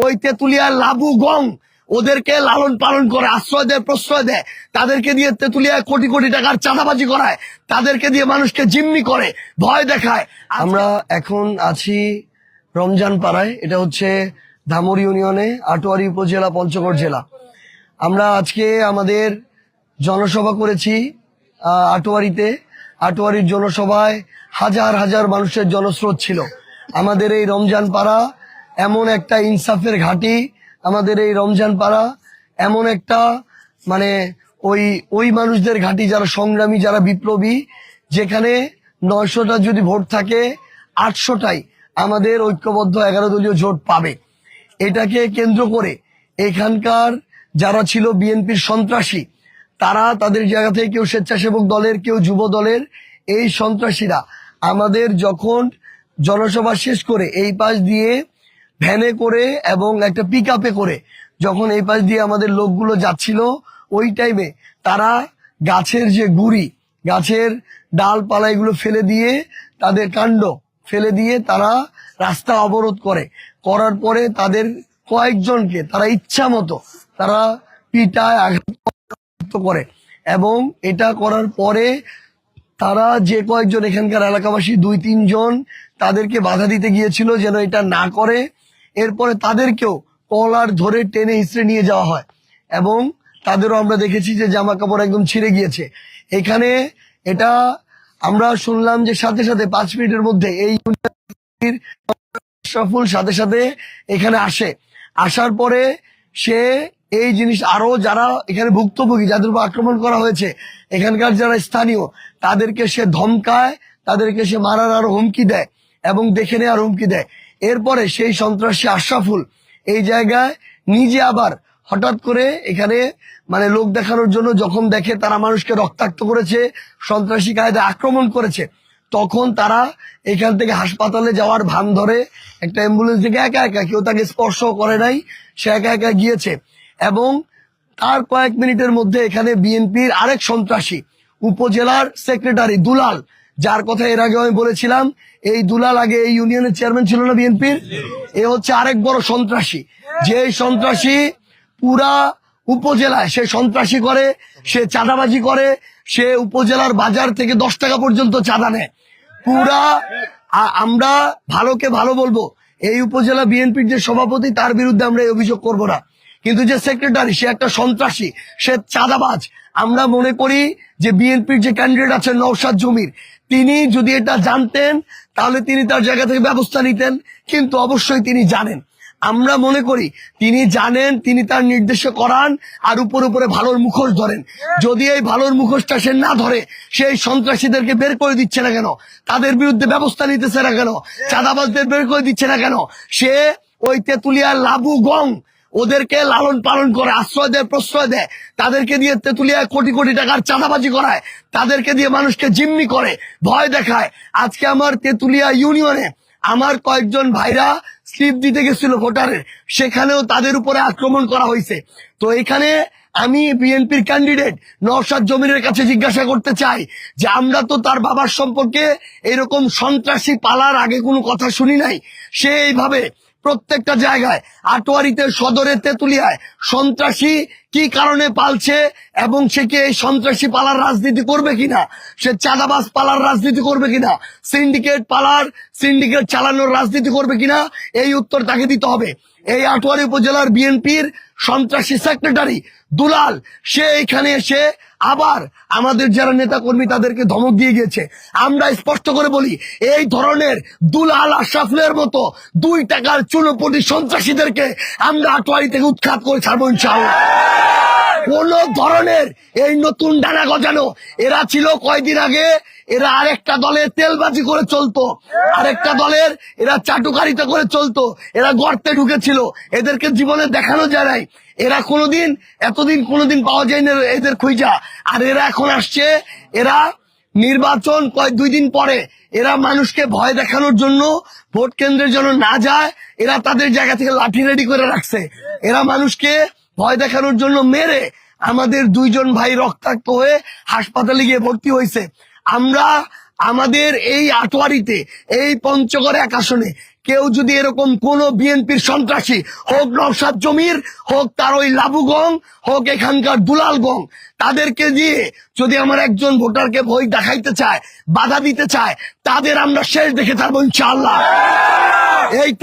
ওই তেতুলিয়ার লাবু গং ওদেরকে লালন পালন করে, আশ্রয় দেয়, প্রশ্রয় দেয়, তাদেরকে দিয়ে তেতুলিয়ায় কোটি কোটি টাকার চাঁদাবাজি করায়, তাদেরকে দিয়ে মানুষকে জিম্মি করে, ভয় দেখায়। আমরা এখন আছি রমজান পাড়ায়, এটা হচ্ছে ধামর ইউনিয়নে, আটোয়ারি উপজেলা, পঞ্চগড় জেলা। আমরা আজকে আমাদের জনসভা করেছি আটোয়ারিতে। আটোয়ারির জনসভায় হাজার হাজার মানুষের জনস্রোত ছিল। আমাদের এই রমজান পাড়া এমন একটা ইনসাফের ঘাঁটি, আমাদের এই রমজান পাড়া এমন একটা মানে ওই মানুষদের ঘাঁটি যারা সংগ্রামী, যারা বিপ্লবী, যেখানে 900টা যদি ভোট থাকে 800টাই আমাদের ঐক্যবদ্ধ 11 দলীয় জোট পাবে। এটাকে কেন্দ্র করে এখানকার যারা ছিল বিএনপির সন্ত্রাসী, তারা তাদের জায়গা থেকে, কেউ স্বেচ্ছাসেবক দলের, কেউ যুব দলের, এই সন্ত্রাসীরা আমাদের যখন জনসভা শেষ করে এই পাশ দিয়ে ভ্যানে করে এবং একটা পিক আপে করে যখন এই পাশ দিয়ে আমাদের লোকগুলো যাচ্ছিল, ওই টাইমে তারা গাছের যে গুড়ি, গাছের ডালপালা এগুলো ফেলে দিয়ে, তাদের কাণ্ড ফেলে দিয়ে তারা রাস্তা অবরোধ করার পরে তাদের কয়েকজনকে তারা ইচ্ছা মতো তারা পিটায়, আঘাত করে। এবং এটা করার পরে তারা যে কয়েকজন এখানকার এলাকাবাসী 2-3 জন তাদেরকে বাধা দিতে গিয়েছিল যেন এটা না করে। এরপরে তাদেরকেও কলার ধরে টেনে হিঁচড়ে নিয়ে যাওয়া হয় এবং তাদেরও আমরা দেখেছি যে জামা কাপড় একদম ছিঁড়ে গিয়েছে। এখানে এটা আমরা শুনলাম যে সাথে সাথে 5 মিনিটের মধ্যে এই সফল সাথে সাথে এখানে আসার পরে সে এই জিনিস আরো যারা এখানে ভুক্তভোগী, যাদের উপর আক্রমণ করা হয়েছে, এখানকার যারা স্থানীয়, তাদেরকে সে ধমকায়, তাদেরকে সে মারার আরো হুমকি দেয় এবং দেখে নেওয়ার হুমকি দেয়। এরপরে সেই সন্ত্রাসী আশরাফুল এই জায়গায় নিজে আবার হঠাৎ করে এখানে মানে লোক দেখানোর জন্য যখন দেখে তারা মানুষকে রক্তাক্ত করেছে, সন্ত্রাসী কায়দায় আক্রমণ করেছে, তখন তারা এখান থেকে হাসপাতালে যাওয়ার ভান ধরে একটা অ্যাম্বুলেন্স থেকে একা একা, কেউ তাকে স্পর্শ করে নাই, সে একা একা গিয়েছে। এবং তার কয়েক মিনিটের মধ্যে এখানে বিএনপির আরেক সন্ত্রাসী উপজেলার সেক্রেটারি দুলাল, যার কথা এর আগে আমি বলেছিলাম, এই দুলাল আগে এই ইউনিয়নের চেয়ারম্যান ছিল না বিএনপির, এ হচ্ছে আরেক বড় সন্ত্রাসী। যে সন্ত্রাসী পুরা উপজেলায় সে সন্ত্রাসী করে, সে চাঁদাবাজি করে, সে উপজেলার বাজার থেকে 10 টাকা পর্যন্ত চাঁদা নেয় পুরা। আমরা ভালোকে ভালো বলবো, এই উপজেলা বিএনপির যে সভাপতি তার বিরুদ্ধে আমরা এই অভিযোগ করব না, কিন্তু যে সেক্রেটারি সে একটা সন্ত্রাসী, সে চাঁদাবাজ। আমরা মনে করি যে বিএনপির যে ক্যান্ডিডেট আছেন নওশাদ জমির, তিনি যদি এটা জানতেন তাহলে তিনি তার জায়গা থেকে ব্যবস্থা নিতেন, কিন্তু অবশ্যই তিনি জানেন। আমরা মনে করি তিনি জানেন, তিনি তার নির্দেশে করান আর উপরে ভালোর মুখোশ ধরেন। যদি এই ভালোর মুখোশটা সে না ধরে, সেই সন্ত্রাসীদেরকে বের করে দিচ্ছে না কেন, তাদের বিরুদ্ধে ব্যবস্থা নিতেছে না কেন, চাঁদাবাজদের বের করে দিচ্ছে না কেন, সে ওই তেতুলিয়ার লাবু গং ওদেরকে লালন পালন করে, আশ্রয় দেয়, প্রশ্রয় দেয়, তাদেরকে দিয়ে তেতুলিয়ায় কোটি কোটি টাকার চাঁদাবাজি করায়, তাদেরকে দিয়ে মানুষকে জিম্মি করে, ভয় দেখায়। আজকে আমার তেতুলিয়া ইউনিয়নে আমার কয়েকজন ভাইরা স্লিপ দিতে গেছিল ভোটারের, সেখানেও তাদের উপরে আক্রমণ করা হয়েছে। তো এখানে আমি বিএনপির ক্যান্ডিডেট নওশাদ জমিরের কাছে জিজ্ঞাসা করতে চাই যে আমরা তো তার বাবার সম্পর্কে এরকম সন্ত্রাসী পালার আগে কোনো কথা শুনি নাই। সে এইভাবে প্রত্যেকটা জায়গায়, আটোয়ারিতে, সদরে, তেতুলিয়ায় সন্ত্রাসী কি কারণে পালছে এবং সে কি এই সন্ত্রাসী পালার রাজনীতি করবে কিনা, সে চাঁদাবাজ পালার রাজনীতি করবে কিনা, সিন্ডিকেট চালানোর রাজনীতি করবে কিনা, এই উত্তর তাকে দিতে হবে। এই আটোয়ারি উপজেলার বিএনপির সন্ত্রাসী সেক্রেটারি দুলাল, সে এখানে এসে আবার আমাদের যারা নেতা কর্মী তাদেরকে ধমক দিয়ে গেছে। আমরা স্পষ্ট করে বলি, এই ধরনের দুলাল আশরাফুলের মতো 2 টাকার চুনোপটি সন্ত্রাসীদেরকে আমরা আটোয়ারি থেকে উৎখাত করে ছাড়বো ইনশাআল্লাহ। কোন ধরনের এই নতুন ডানা গজানো, এরা ছিল কয়দিন আগে, এরা আরেকটা দলের তেলবাজি করে চলতো, আরেকটা দলের এরা চাটুকারিতা করে চলতো, এরা গর্তে ঢুকেছিল, এদেরকে জীবনে দেখানো যায় নাই, এরা এতদিন কোনোদিন পাওয়া যায় না এদের খুঁজা। আর এরা এখন আসছে, এরা নির্বাচন 2 দিন পরে এরা মানুষকে ভয় দেখানোর জন্য, ভোট কেন্দ্রের জন্য না যায়, এরা তাদের জায়গা থেকে লাঠি রেডি করে রাখছে। এরা মানুষকে ভয় দেখানোর জন্য মেরে আমাদের 2 জন ভাই রক্তাক্ত হয়ে হাসপাতালে গিয়ে ভর্তি হয়েছে। আমরা আমাদের এই আটোয়ারিতে, এই পঞ্চগড় 1 আসনে কেউ যদি এরকম কোন বিএনপির সন্ত্রাসী হোক নওশাদ জমির, হোক তার ওই লাবুগং, হোক এখানকার দুলালগং, তাদেরকে দিয়ে যদি আমার একজন ভোটারকে ভয় দেখাইতে চায়, বাধা দিতে চায়, তাদের আমরা শেষ দেখে থাকবো ইনশাআল্লাহ।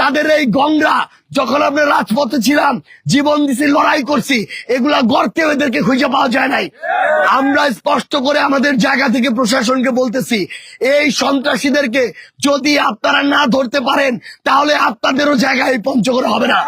তাদের এই গংরা যখন আমরা রাজপথে ছিলাম, জীবন দিছি, লড়াই করছি, এগুলা গর্তে এদেরকে খুঁজে পাওয়া যায় নাই। আমরা স্পষ্ট করে আমাদের জায়গা থেকে প্রশাসনকে বলতেছি, এই সন্ত্রাসীদেরকে যদি আপনারা না ধরতে পারেন, তাহলে আপনাদেরও জায়গা এই পঞ্চগড়ে হবে না।